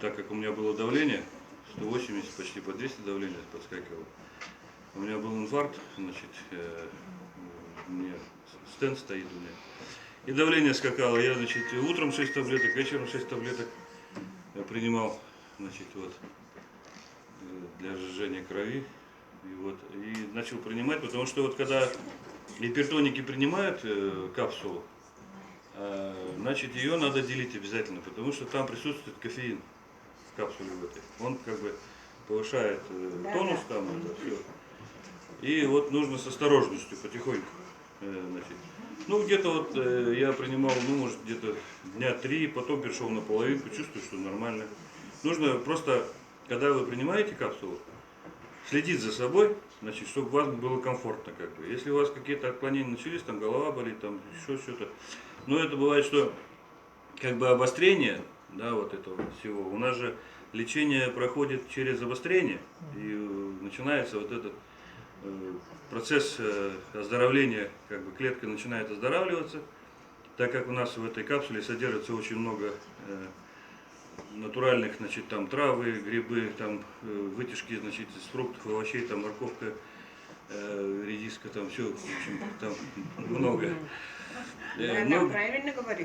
так как у меня было давление, 180, почти по 200 давление подскакивало. У меня был инфаркт, значит, у меня стенд стоит у меня. И давление скакало. Я, значит, утром 6 таблеток, вечером 6 таблеток я принимал, значит, вот, для сжижения крови. И начал принимать, потому что вот когда гипертоники принимают капсулу, значит, ее надо делить обязательно, потому что там присутствует кофеин в капсуле в этой. Он как бы повышает тонус там, это все. И вот нужно с осторожностью, потихоньку. Значит. Ну, где-то вот я принимал, ну, может, где-то дня 3, потом перешел на половинку, чувствую, что нормально. Нужно просто, когда вы принимаете капсулу, следить за собой, значит, чтобы вам было комфортно, как бы. Если у вас какие-то отклонения начались, там голова болит, там еще что-то. Но это бывает, что как бы обострение, да, вот этого всего. У нас же лечение проходит через обострение, и начинается вот этот процесс оздоровления, как бы клетка начинает оздоравливаться, так как у нас в этой капсуле содержится очень много натуральных, значит, там травы, грибы, там вытяжки, значит, из фруктов, овощей, там морковка, редиска, там все, в общем, там много. Да, правильно говоришь.